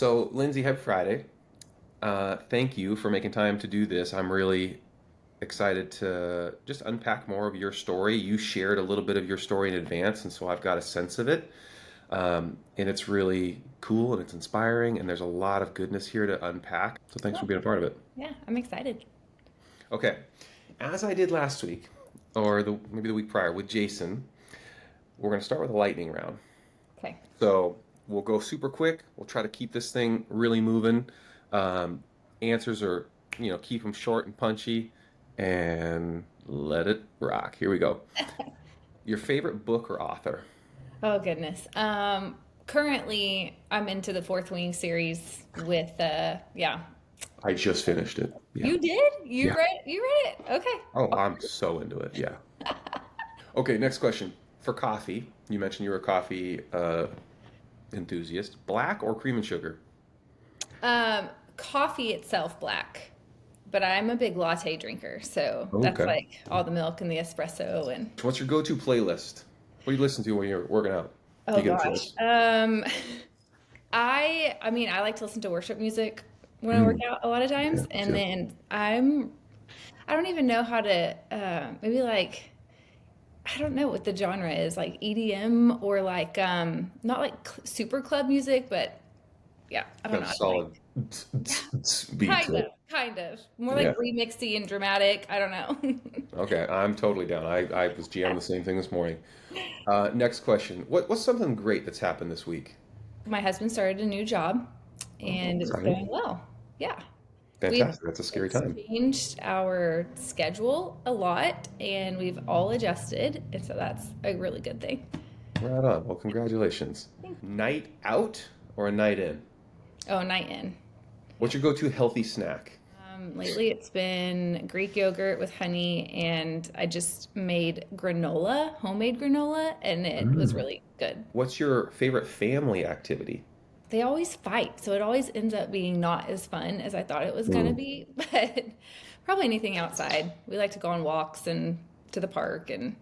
So, Lindsay, happy Friday. Thank you for making time to do this. I'm really excited to just unpack more of your story. You shared a little bit of your story in advance, and so I've got a sense of it. And it's really cool and it's inspiring, and there's a lot of goodness here to unpack. So, thanks for Cool. being a part of it. Yeah, I'm excited. Okay, as I did last week, or maybe the week prior with Jason, we're going to start with a lightning round. Okay. So we'll go super quick. We'll try to keep this thing really moving. Um, Answers are, keep them short and punchy, and let it rock. Here we go. Your favorite book or author? Oh goodness. Currently I'm into the Fourth Wing series with yeah. I just finished it. Yeah. You did? Yeah. You read it? Okay. Oh, I'm so into it. Yeah. Okay, next question. For coffee, you mentioned you're a coffee enthusiast. Black or cream and sugar? Coffee itself black, but I'm a big latte drinker, so that's Okay. like all the milk and the espresso and What's your go-to playlist? What do you listen to when you're working out? If oh you get a gosh. choice. I mean I like to listen to worship music when I work Mm, out a lot of okay, times, me and too. then I don't even know how to maybe like I don't know what the genre is, like EDM or like not like super club music, but yeah, I don't Got a know how to explain. solid beat to it. Kind of more like Yeah. remixy and dramatic. I don't know. Okay. I'm totally down. I was jamming the same thing this morning. Next question. What's something great that's happened this week? My husband started a new job, Oh, and it's exciting. going well. Yeah, we've Fantastic. That's a scary it's time. changed our schedule a lot, and we've all adjusted, and so that's a really good thing. Right on. Well, congratulations. Night out or a night in? Oh, night in. What's your go-to healthy snack? Lately, it's been Greek yogurt with honey, and I just made granola, homemade granola, and it was Mm. really good. What's your favorite family activity? They always fight, so it always ends up being not as fun as I thought it was gonna Mm. be, but probably anything outside. We like to go on walks and to the park, and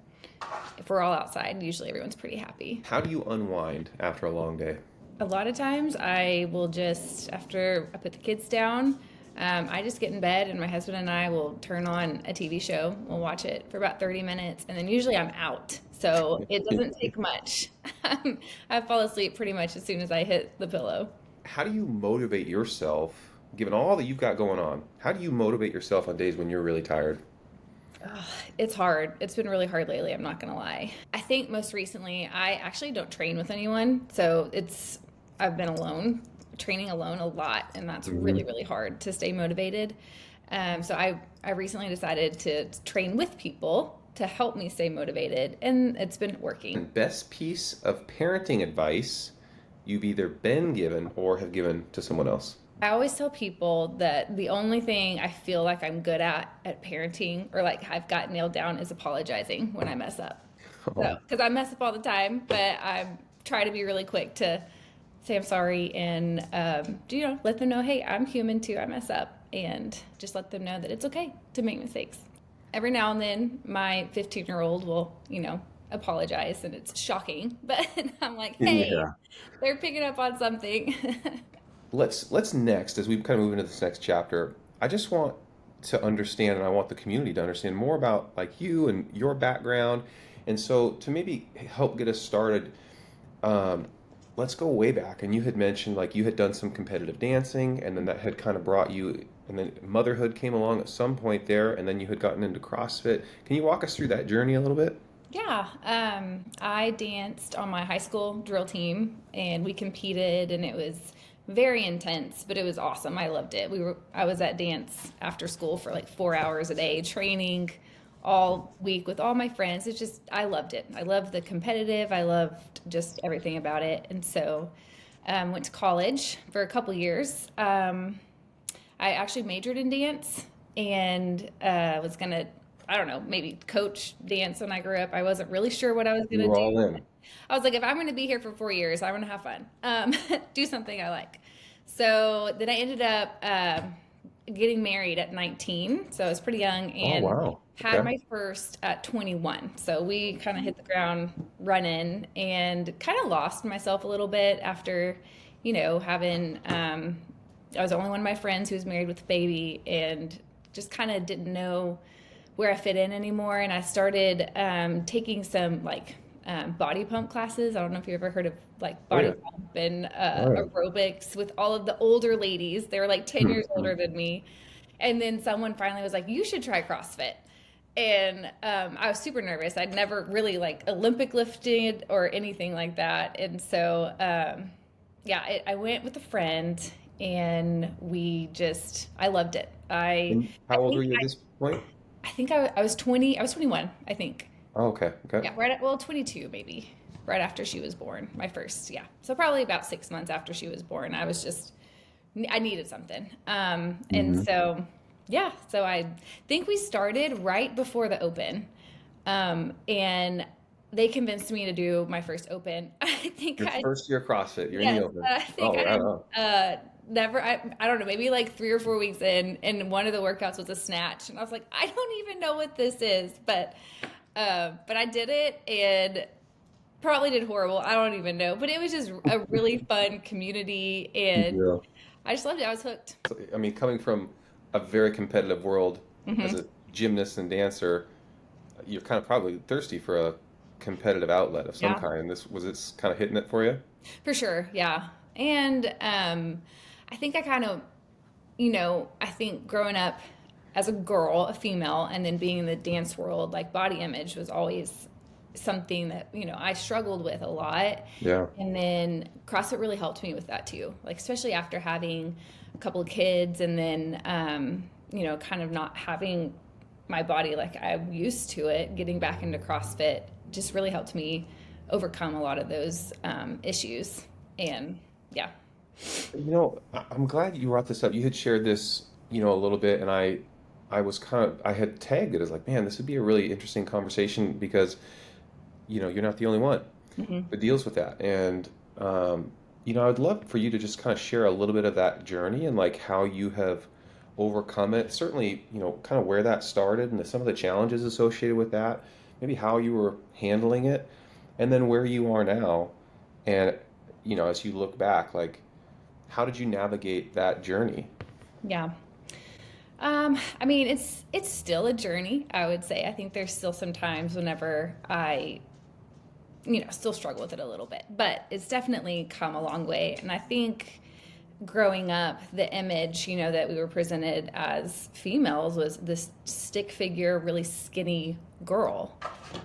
if we're all outside, usually everyone's pretty happy. How do you unwind after a long day? A lot of times I will just, after I put the kids down, I just get in bed and my husband and I will turn on a TV show. We'll watch it for about 30 minutes and then usually I'm out. So it doesn't take much. I fall asleep pretty much as soon as I hit the pillow. How do you motivate yourself, given all that you've got going on? How do you motivate yourself on days when you're really tired? Ugh, it's hard. It's been really hard lately, I'm not gonna lie. I think most recently I actually don't train with anyone. I've been alone, training alone a lot, and that's really, Mhm. really hard to stay motivated. So I recently decided to train with people to help me stay motivated, and it's been working. And best piece of parenting advice you've either been given or have given to someone else? I always tell people that the only thing I feel like I'm good at parenting or like I've got nailed down is apologizing when I mess up. So, Oh, because I mess up all the time, but I try to be really quick to say I'm sorry and let them know, hey, I'm human too. I mess up, and just let them know that it's okay to make mistakes. Every now and then, my 15-year-old will, apologize, and it's shocking, but I'm like, hey, yeah. they're picking up on something. Let's next, as we kind of move into this next chapter, I just want to understand, and I want the community to understand more about like you and your background. And so to maybe help get us started, um, let's go way back. And you had mentioned like you had done some competitive dancing, and then that had kind of brought you, and then motherhood came along at some point there, and then you had gotten into CrossFit. Can you walk us through that journey a little bit? Yeah, I danced on my high school drill team and we competed and it was very intense, but it was awesome. I loved it. I was at dance after school for like 4 hours a day, training all week with all my friends. I loved it. I loved the competitive. I loved just everything about it. And so, went to college for a couple years. I actually majored in dance and was gonna, I don't know, maybe coach dance when I grew up. I wasn't really sure what I was You gonna were do. all in. I was like, if I'm gonna be here for 4 years, I'm gonna have fun, do something I like. So then I ended up getting married at 19, so I was pretty young Oh, and wow. had Okay. my first at 21. So we kind of hit the ground running and kind of lost myself a little bit after having, I was the only one of my friends who was married with a baby, and just kind of didn't know where I fit in anymore. And I started taking some like body pump classes. I don't know if you ever heard of like Oh body yeah. pump and Oh yeah. aerobics with all of the older ladies. They were like 10 years older than me. And then someone finally was like, you should try CrossFit. And I was super nervous. I'd never really like Olympic lifted or anything like that. And so, yeah, I went with a friend, and I loved it. And I how old were think you at this point? I was 20, I was 21, I think. Oh, okay. Okay. Yeah, well, 22 maybe, right after she was born, my first, yeah. So probably about 6 months after she was born, I needed something. And Hmm. so, yeah, so I think we started right before the open. And they convinced me to do my first open. Your first year CrossFit, you're in the Yes, open. I think Oh, I right had on. I don't know, maybe like 3 or 4 weeks in, and one of the workouts was a snatch. And I was like, I don't even know what this is. But I did it, and probably did horrible. I don't even know. But it was just a really fun community, and Yeah. I just loved it. I was hooked. So, I mean, coming from a very competitive world as Hmm. a gymnast and dancer, you're kind of probably thirsty for a competitive outlet of some Yeah. kind. This kind of hitting it for you? For sure, yeah. And I think I kind of, I think growing up as a girl, a female, and then being in the dance world, like body image was always something that, I struggled with a lot. Yeah. And then CrossFit really helped me with that too. Like, especially after having a couple of kids, and then, kind of not having my body like I'm used to it, getting back into CrossFit just really helped me overcome a lot of those issues. And yeah. I'm glad you brought this up. You had shared this, a little bit, and I had tagged it as like, man, this would be a really interesting conversation because, you're not the only one Hmm. that deals with that. And, I'd love for you to just kind of share a little bit of that journey and like how you have overcome it. Certainly, kind of where that started and some of the challenges associated with that, maybe how you were handling it, and then where you are now. And, as you look back, like, how did you navigate that journey? Yeah. I mean, it's still a journey, I would say. I think there's still some times whenever I, still struggle with it a little bit, but it's definitely come a long way. And I think growing up, the image, that we were presented as females was this stick figure, really skinny girl.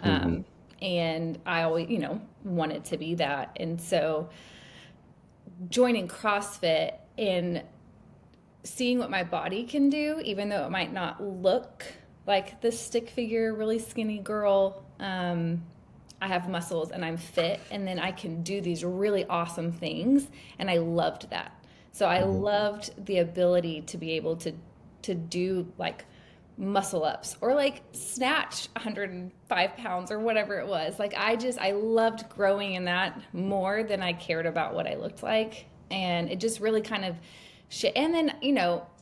Hmm. Um, and I always, wanted to be that. And so joining CrossFit and seeing what my body can do, even though it might not look like this stick figure, really skinny girl. I have muscles and I'm fit, and then I can do these really awesome things, and I loved that. So I Hmm. loved the ability to be able to do like muscle ups or like snatch 105 pounds or whatever it was. Like I loved growing in that more than I cared about what I looked like. And it just really kind of shit. And then,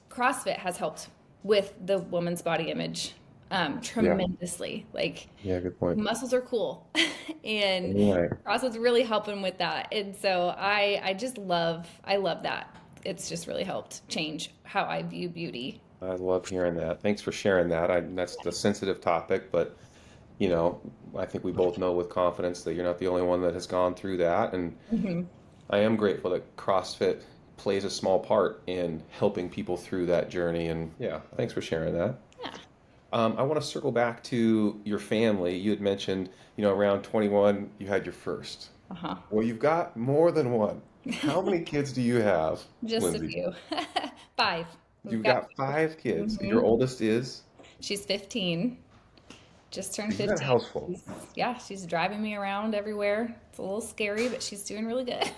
CrossFit has helped with the woman's body image Yeah. tremendously. Like Yeah, good point. muscles are cool. And Right. CrossFit's really helping with that. And so I love that. It's just really helped change how I view beauty. I love hearing that. Thanks for sharing that. That's the sensitive topic, but you know, I think we both know with confidence that you're not the only one that has gone through that. And Hmm. I am grateful that CrossFit plays a small part in helping people through that journey. And yeah, thanks for sharing that. Yeah. I want to circle back to your family. You had mentioned, around 21, you had your first. Uh-huh. Well, you've got more than one. How many kids do you have, Just a Lindsay? few. Five. We've You've got got five kids. Your hmm oldest is, She's 15. Just turned you've got a 15. house full. Yeah, she's driving me around everywhere. It's a little scary, but she's doing really good.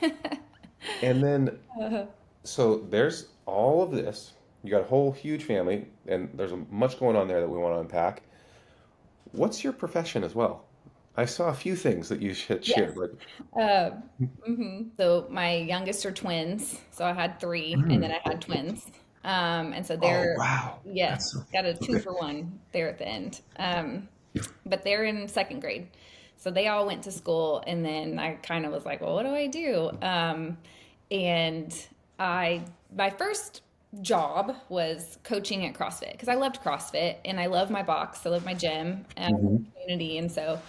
And then, Uh, so there's all of this. You got a whole huge family, and there's much going on there that we want to unpack. What's your profession as well? I saw a few things that you had yes. shared. Like, Uh, So my youngest are twins. So I had three, and then I had twins. And so oh, they're, wow. yes, That's so, got a two okay. for one there at the end. But they're in second grade. So they all went to school, and then I kind of was like, well, what do I do? And my first job was coaching at CrossFit because I loved CrossFit and I love my box. I love my gym and Hmm. community. And so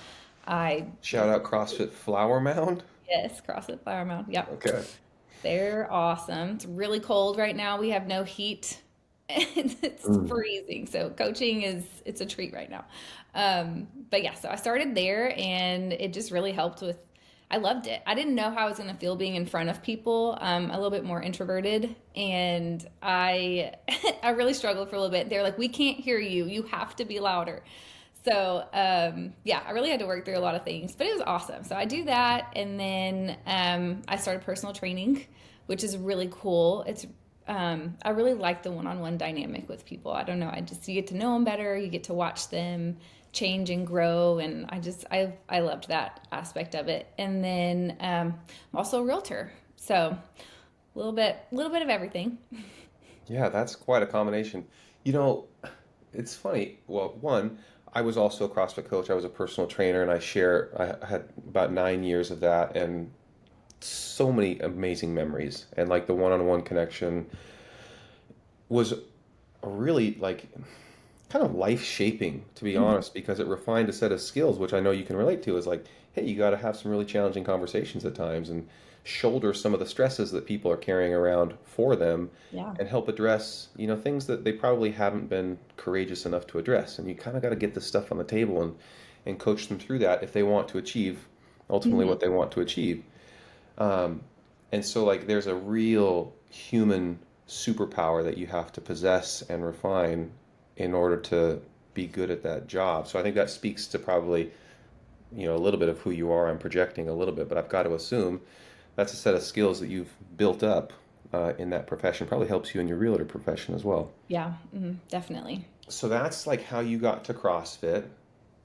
I, Shout out CrossFit Flower Mound. yes, CrossFit Flower Mound. Yep. Okay. They're awesome. It's really cold right now. We have no heat. And it's Mm. freezing. So coaching it's a treat right now. But yeah, so I started there and it just really helped with, I loved it. I didn't know how I was going to feel being in front of people. A little bit more introverted and I really struggled for a little bit. They're like, we can't hear you. You have to be louder. So yeah, I really had to work through a lot of things, but it was awesome. So I do that, and then I started personal training, which is really cool. It's I really like the one-on-one dynamic with people. I don't know, I just you get to know them better, you get to watch them change and grow, and I loved that aspect of it. And then I'm also a realtor, so a little bit of everything. Yeah, that's quite a combination. You know, it's funny. Well, one, I was also a CrossFit coach. I was a personal trainer, and I had about 9 years of that, and so many amazing memories. And like the one-on-one connection was a really like kind of life shaping, to be honest, because it refined a set of skills, which I know you can relate to, is like, hey, you got to have some really challenging conversations at times and shoulder some of the stresses that people are carrying around for them Yeah. and help address, things that they probably haven't been courageous enough to address. And you kind of got to get this stuff on the table and coach them through that if they want to achieve ultimately Mhm. what they want to achieve. Um, and so, like, there's a real human superpower that you have to possess and refine in order to be good at that job. So I think that speaks to probably, a little bit of who you are. I'm projecting a little bit, but I've got to assume that's a set of skills that you've built up in that profession. Probably helps you in your realtor profession as well. Yeah, definitely. So that's like how you got to CrossFit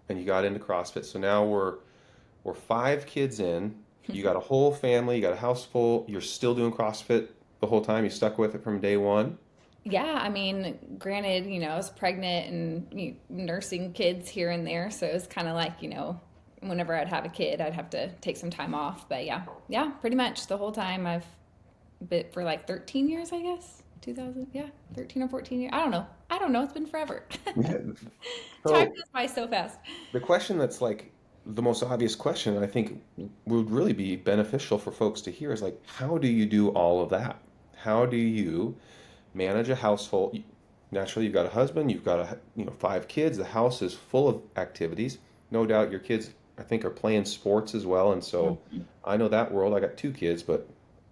and you got into CrossFit. So now we're 5 kids in. You got a whole family, you got a house full. You're still doing CrossFit the whole time. You stuck with it from day one. Yeah, I mean, granted, I was pregnant and nursing kids here and there, so it was kind of like, whenever I'd have a kid, I'd have to take some time off. But yeah, yeah, pretty much the whole time I've been for like 13 years, I guess. 2000, yeah, 13 or 14 years. I don't know. I don't know. It's been forever. Yeah. Time So goes by so fast. the question that's like the most obvious question, and I think would really be beneficial for folks to hear is like, how do you do all of that? How do you manage a household? Naturally, you've got a husband, you've got 5 kids. The house is full of activities. No doubt your kids, I think, are playing sports as well. And so Mhm. I know that world. I got 2 kids, but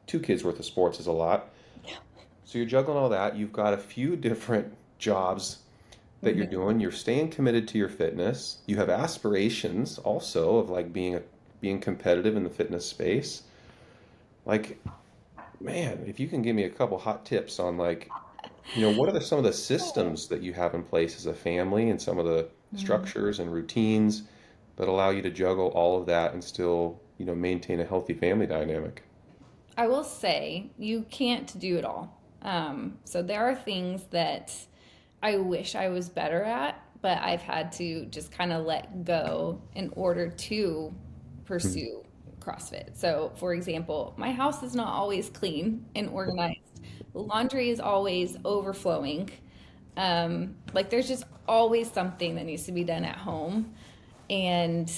2 kids worth of sports is a lot. So you're juggling all that. You've got a few different jobs that you're Mhm. doing. You're staying committed to your fitness. You have aspirations also of like being competitive in the fitness space. Like, man, if you can give me a couple hot tips on like, what are some of the systems that you have in place as a family and some of the Mhm. structures and routines that allow you to juggle all of that and still, maintain a healthy family dynamic? I will say you can't do it all. So there are things that I wish I was better at, but I've had to just kind of let go in order to Mhm. pursue CrossFit. So, for example, my house is not always clean and organized. Laundry is always overflowing. Like there's just always something that needs to be done at home. And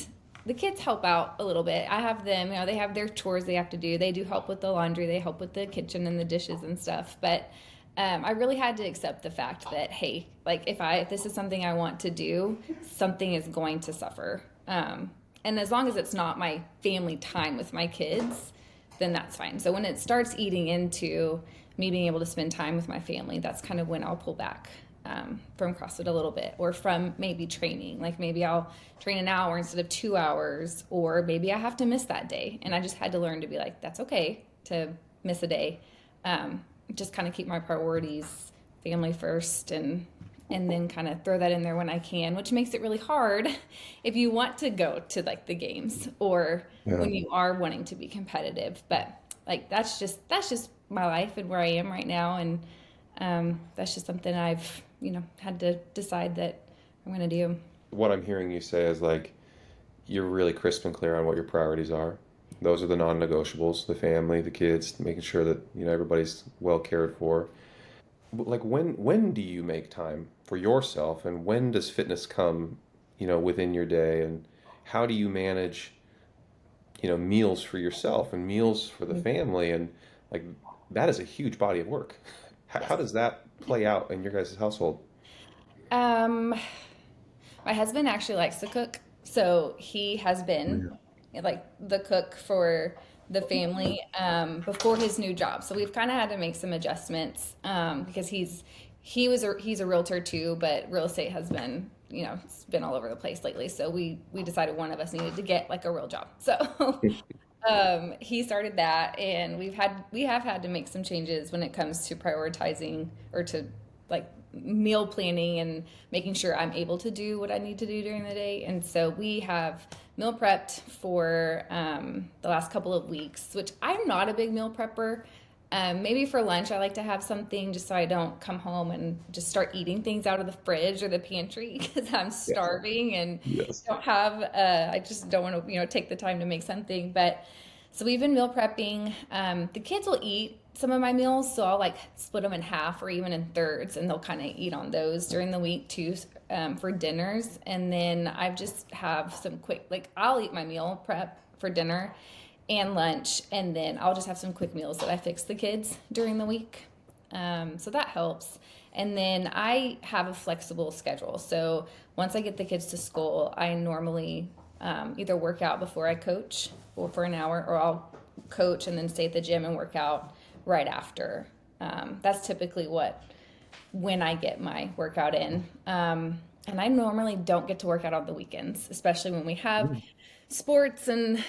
the kids help out a little bit. I have them, they have their chores they have to do. They do help with the laundry, they help with the kitchen and the dishes and stuff. But I really had to accept the fact that, hey, like if this is something I want to do, something is going to suffer. And as long as it's not my family time with my kids, then that's fine. So when it starts eating into me being able to spend time with my family, that's kind of when I'll pull back from CrossFit a little bit, or from maybe training. Like maybe I'll train an hour instead of 2 hours, or maybe I have to miss that day. And I just had to learn to be like, that's okay to miss a day. Just kind of keep my priorities family first, and then kind of throw that in there when I can, which makes it really hard if you want to go to like the games or Yeah. when you are wanting to be competitive. But like that's just my life and where I am right now, and that's just something I've had to decide that I'm gonna do. What I'm hearing you say is like you're really crisp and clear on what your priorities are. Those are the non-negotiables, the family, the kids, making sure that, everybody's well cared for. Like when do you make time for yourself and when does fitness come, within your day, and how do you manage, meals for yourself and meals for the family, and like that is a huge body of work. How Yes. does that play out in your guys' household? Um, my husband actually likes to cook, so he has been Yeah. like the cook for the family before his new job. So we've kind of had to make some adjustments because he's a realtor too, but real estate has been it's been all over the place lately. So we decided one of us needed to get like a real job. So he started that, and we have had to make some changes when it comes to prioritizing or to like meal planning and making sure I'm able to do what I need to do during the day. And so we have meal prepped for the last couple of weeks, which I'm not a big meal prepper. Maybe for lunch, I like to have something just so I don't come home and just start eating things out of the fridge or the pantry because I'm Yes. starving and Yes. don't have, I just don't want to, take the time to make something. But so we've been meal prepping. The kids will eat some of my meals, so I'll like split them in half or even in thirds, and they'll kind of eat on those during the week too for dinners. And then I just have some quick, like I'll eat my meal prep for dinner and lunch, and then I'll just have some quick meals that I fix the kids during the week. So that helps. And then I have a flexible schedule. So once I get the kids to school, I normally either work out before I coach or for an hour, or I'll coach and then stay at the gym and work out right after. That's typically when I get my workout in. And I normally don't get to work out on the weekends, especially when we have sports and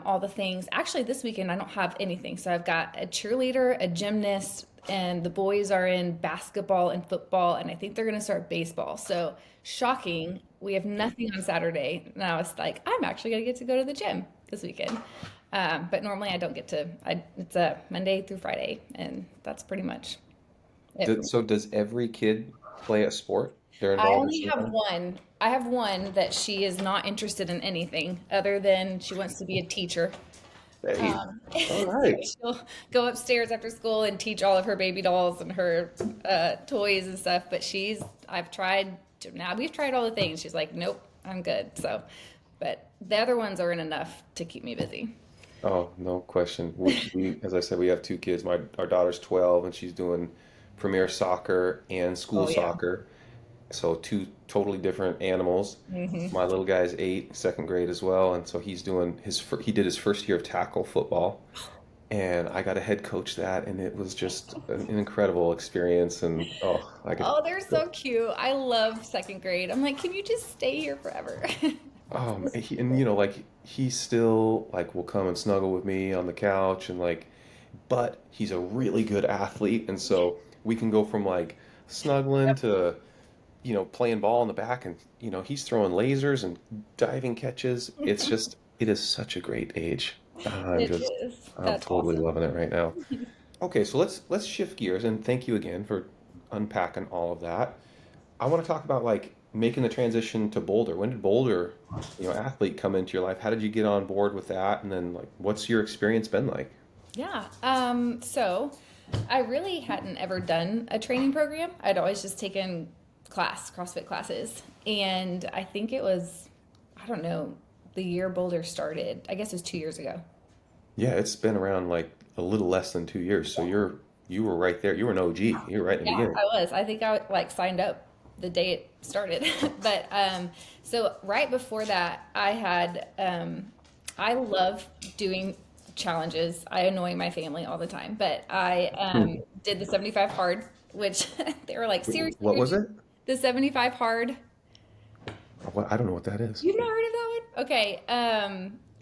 all the things. Actually, this weekend I don't have anything. So I've got a cheerleader, a gymnast, and the boys are in basketball and football, and I think they're going to start baseball. So shocking, we have nothing on Saturday. And I was like, I'm actually going to get to go to the gym this weekend. But normally I don't get to. It's a Monday through Friday, and that's pretty much it. So does every kid play a sport? They're I involved in only some have kind? one. I have one that she is not interested in anything other than she wants to be a teacher. Hey, all So right. she'll go upstairs after school and teach all of her baby dolls and her toys and stuff. But we've tried all the things. She's like, nope, I'm good. So, but the other ones aren't enough to keep me busy. Oh, no question. As I said, we have two kids. Our daughter's 12 and she's doing premier soccer and school Oh yeah. soccer. So two totally different animals. Hmm. My little guy's 8, second grade as well, and so he did his first year of tackle football, and I got to head coach that, and it was just an incredible experience. And oh, I could. Oh, they're so cute. I love second grade. I'm like, can you just stay here forever? And like he still like will come and snuggle with me on the couch and like, but he's a really good athlete, and so we can go from like snuggling to playing ball in the back, and he's throwing lasers and diving catches. It is such a great age. It is. I'm That's totally awesome. loving it right now. Okay, so let's shift gears, and thank you again for unpacking all of that. I want to talk about like making the transition to Boulder. When did Boulder, athlete come into your life? How did you get on board with that? And then like what's your experience been like? Yeah. So I really hadn't ever done a training program. I'd always just taken CrossFit classes. And I think it was, I don't know, the year Boulder started. I guess it was 2 years ago. Yeah, it's been around like a little less than 2 years. So you were right there. You were an OG. You were right in the Yeah, beginning. I was. I think I like signed up the day it started. But so right before that, I love doing challenges. I annoy my family all the time, but I Hmm. did the 75 hard, which they were like, seriously, What was it? the 75 hard? I don't know what that is. You've not heard of that one? Okay.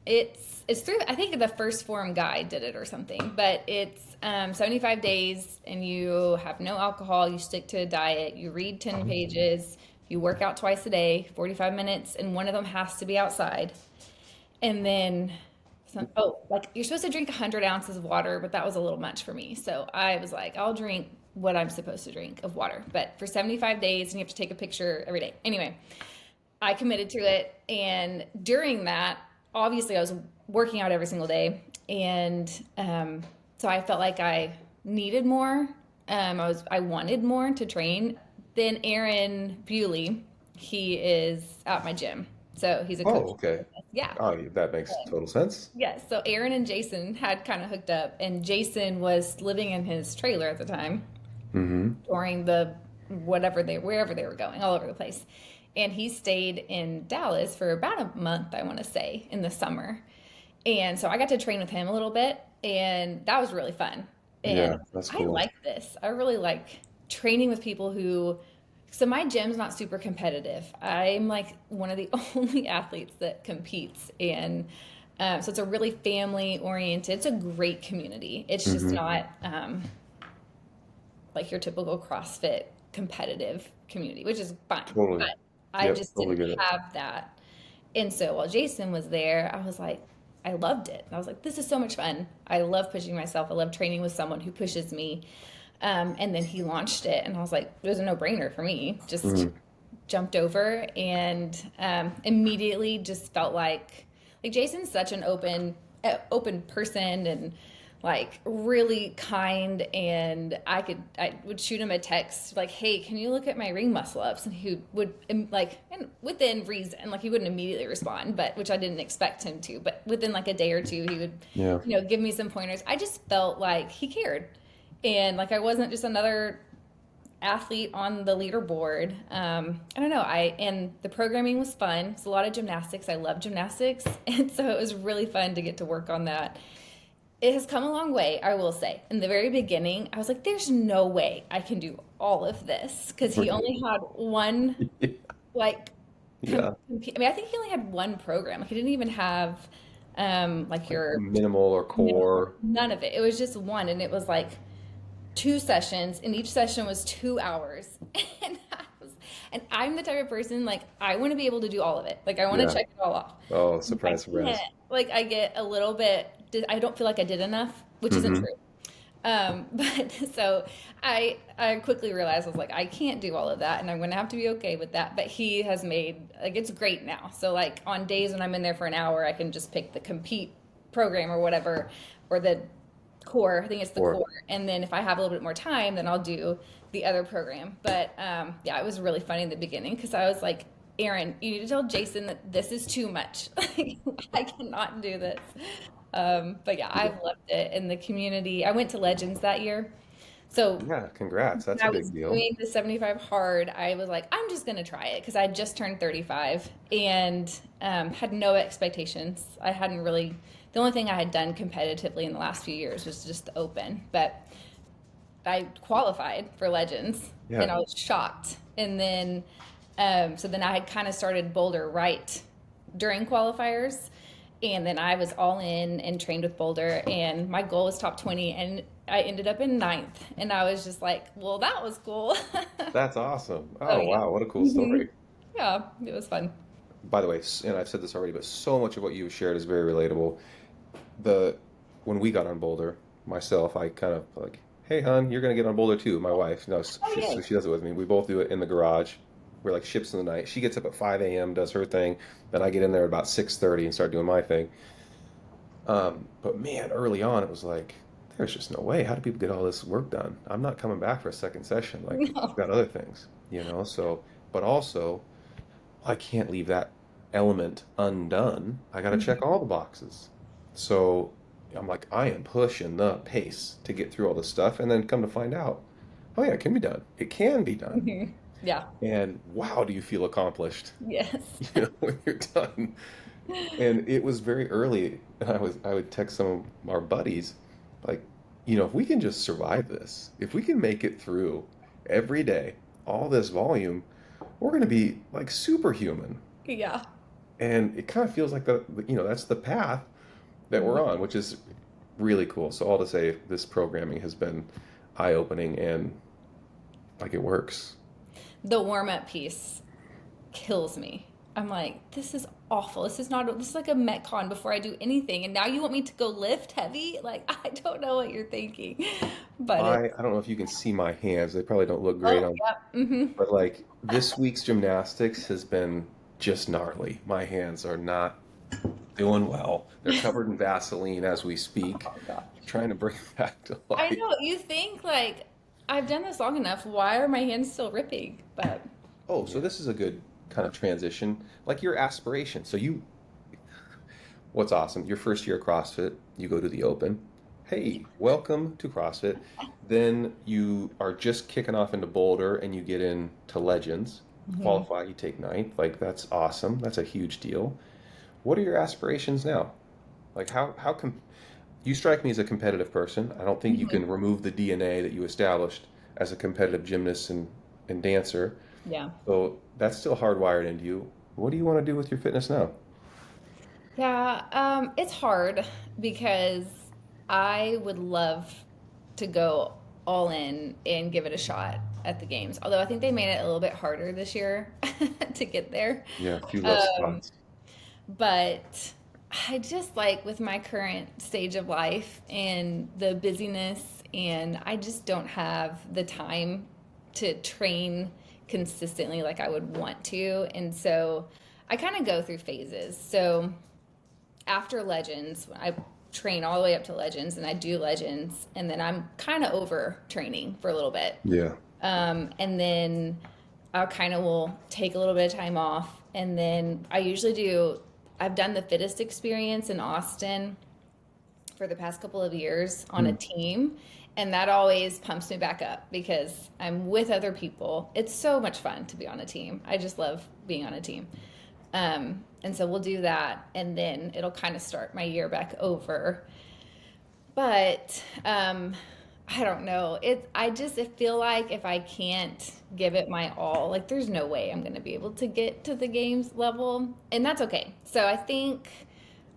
It's through, I think the first forum guy did it or something, but it's 75 days and you have no alcohol, you stick to a diet, you read 10 pages, you work out twice a day, 45 minutes, and one of them has to be outside. And then like you're supposed to drink 100 ounces of water, but that was a little much for me. So I was like, I'll drink what I'm supposed to drink of water, but for 75 days, and you have to take a picture every day. Anyway, I committed to it. And during that, obviously, I was working out every single day. And so I felt like I needed more. I wanted more to train. Then Aaron Bewley, he is at my gym. So he's a coach. Oh, okay. Yeah. Oh, that makes total sense. Yes. So Aaron and Jason had kind of hooked up, and Jason was living in his trailer at the time Mm-hmm. during the wherever they were going, all over the place. And he stayed in Dallas for about a month, I want to say, in the summer. And so I got to train with him a little bit, and that was really fun. And Yeah, that's I cool. like this. I really like training with people who, so my gym's not super competitive. I'm like one of the only athletes that competes. And so it's a really family oriented, it's a great community. It's just Mm-hmm. not like your typical CrossFit competitive community, which is fine. Totally. But I Yep, just totally didn't get it. have that. And so while Jason was there, I was like, I loved it. I was like, this is so much fun. I love pushing myself. I love training with someone who pushes me. And then he launched it, and I was like, it was a no-brainer for me. Just Mm-hmm. jumped over and immediately just felt like Jason's such an open person and like really kind, and I would shoot him a text like, hey, can you look at my ring muscle ups, and he would like, and within reason, like he wouldn't immediately respond, but which I didn't expect him to, but within like a day or two he would Yeah. give me some pointers. I just felt like he cared, and like I wasn't just another athlete on the leaderboard. I don't know. And the programming was fun. It's a lot of gymnastics. I love gymnastics, and so it was really fun to get to work on that. It has come a long way, I will say. In the very beginning, I was like, there's no way I can do all of this because he Right. only had one, like, Yeah. I mean, I think he only had one program. Like, he didn't even have, like, Like your, minimal or core. none of it. It was just one, and it was like two sessions, and each session was 2 hours. And and I'm the type of person, like, I want to be able to do all of it. Like, I want to Yeah. check it all off. Oh, I surprise, can't. surprise. Like I get a little bit. I don't feel like I did enough, which isn't Mm-hmm. true. But so I quickly realized I was like I can't do all of that, and I'm gonna have to be okay with that. But he has made like it's great now. So like on days when I'm in there for an hour, I can just pick the compete program or whatever, or the core. I think it's the Core. core. And then if I have a little bit more time, then I'll do the other program. But yeah, it was really funny in the beginning because I was like, Aaron, you need to tell Jason that this is too much. Like, I cannot do this. But yeah, Yeah. I've loved it in the community. I went to Legends that year. So Yeah, congrats. when That's a I was big deal. doing the 75 hard, I was like, I'm just going to try it because I just turned 35 and had no expectations. I hadn't really, the only thing I had done competitively in the last few years was just the open. But I qualified for Legends and Yeah. I was shocked. And then, so then I had kind of started Boulder right during qualifiers. And then I was all in and trained with Boulder, and my goal was top 20, and I ended up in ninth. And I was just like, well, that was cool. That's awesome. So Oh, yeah. wow. What a cool Mhm. story. Yeah, it was fun. By the way, and I've said this already, but so much of what you shared is very relatable. The When we got on Boulder, myself, I kind of like, hey, hon, you're gonna get on Boulder too. My wife, no, Oh, so yay. she does it with me. We both do it in the garage. We're like ships in the night. She gets up at 5 a.m., does her thing. Then I get in there at about 6:30 and start doing my thing. But man, early on, it was like, there's just no way. How do people get all this work done? I'm not coming back for a second session. Like, I've No. got other things, So, but also, I can't leave that element undone. I got to check all the boxes. So I'm like, I am pushing the pace to get through all this stuff, and then come to find out, oh yeah, it can be done. It can be done. Mhm. Yeah. And wow, do you feel accomplished, Yes. when you're done? And it was very early, and I would text some of our buddies, like, if we can just survive this, if we can make it through every day, all this volume, we're going to be like superhuman. Yeah. And it kind of feels like that's the path that we're Mhm. on, which is really cool. So all to say, this programming has been eye-opening and like it works. The warm-up piece kills me. I'm like, this is awful. This is like a Metcon before I do anything. And now you want me to go lift heavy? Like, I don't know what you're thinking. But it, I don't know if you can see my hands. They probably don't look great oh, on, yeah. Hmm. but like this week's gymnastics has been just gnarly. My hands are not Doing well. They're covered in Vaseline as we speak, Oh gosh. trying to bring it back to I life. know, you think like I've done this long enough. Why are my hands still ripping? But Oh, so yeah. this is a good kind of transition, like your aspiration. What's awesome, your first year of CrossFit, you go to the Open. Hey, welcome to CrossFit. Then you are just kicking off into Boulder and you get into Legends, Mhm. qualify, you take ninth. Like, that's awesome. That's a huge deal. What are your aspirations now? Like, you strike me as a competitive person. I don't think you Mhm. can remove the DNA that you established as a competitive gymnast and dancer. Yeah. So that's still hardwired into you. What do you want to do with your fitness now? Yeah, it's hard because I would love to go all in and give it a shot at the games. Although I think they made it a little bit harder this year to get there. Yeah, a few less Um, spots. but I just like with my current stage of life and the busyness, and I just don't have the time to train consistently like I would want to. And so I kind of go through phases. So after Legends, I train all the way up to Legends and I do Legends, and then I'm kind of over training for a little bit. Yeah. And then I kind of will take a little bit of time off. And then I usually do, I've done the fittest experience in Austin for the past couple of years on a Hmm. team. And that always pumps me back up because I'm with other people. It's so much fun to be on a team. I just love being on a team. And so we'll do that, and then it'll kind of start my year back over. But I don't know. I feel like if I can't give it my all, like there's no way I'm going to be able to get to the games level, and that's okay. So I think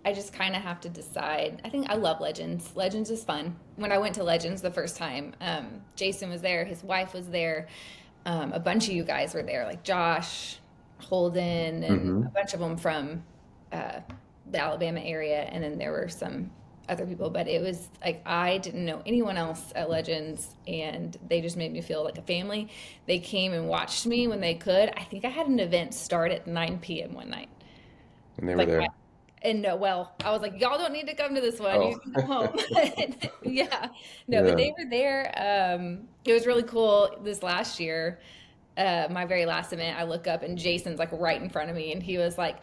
I just kind of have to decide. I think I love Legends. Legends is fun. When I went to Legends the first time, Jason was there, his wife was there, a bunch of you guys were there, like Josh, Holden, and a Hmm. bunch of them from uh, the Alabama area, and then there were some other people. But it was like I didn't know anyone else at Legends, and they just made me feel like a family. They came and watched me when they could. I think I had an event start at 9 p.m. one night. And they were Like there. and no, well, I was like, y'all don't need to come to this one. Oh, You can go home. Yeah, no, but yeah. they were there. It was really cool this last year. My very last event, I look up and Jason's like right in front of me, and he was like,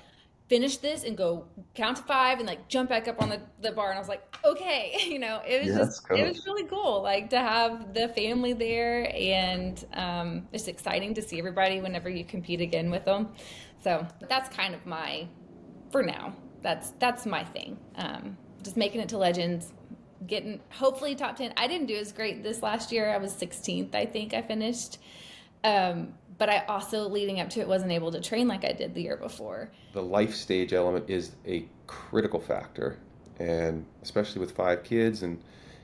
"Finish this and go count to five and like jump back up on the bar." And I was like, "Okay," Yes, it was coach. really cool, like to have the family there, and it's exciting to see everybody whenever you compete again with them. So that's kind of my for now. That's my thing. Just making it to Legends, getting hopefully top 10. I didn't do as great this last year. I was 16th, I think I finished. But I also leading up to it wasn't able to train like I did the year before. The life stage element is a critical factor. And especially with five kids and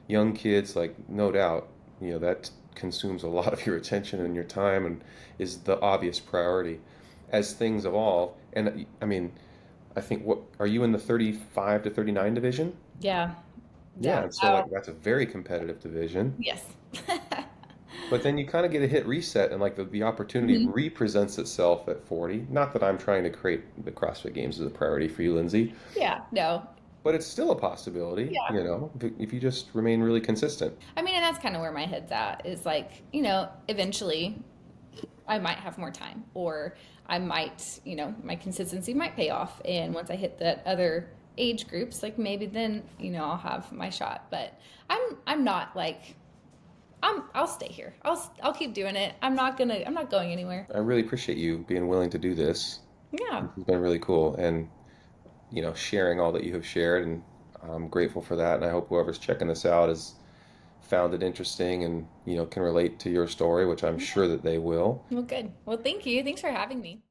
young kids, like, no doubt, that consumes a lot of your attention and your time and is the obvious priority. As things evolve, and I mean, I think, what are you in, the 35 to 39 division? Yeah, Yeah, yeah. and so like that's a very competitive division. Yes. But then you kind of get a hit reset, and like the opportunity Mhm. represents itself at 40. Not that I'm trying to create the CrossFit Games as a priority for you, Lindsay, Yeah, no. but it's still a possibility, Yeah. if you just remain really consistent. I mean, and that's kind of where my head's at is like, eventually I might have more time or I might, my consistency might pay off. And once I hit that other age groups, like maybe then, I'll have my shot. But I'm not like I'll stay here. I'll keep doing it. I'm not going anywhere. I really appreciate you being willing to do this. Yeah. This has been really cool, and sharing all that you have shared, and I'm grateful for that. And I hope whoever's checking this out has found it interesting and can relate to your story, which I'm Yeah. sure that they will. Well, good. Well, thank you. Thanks for having me.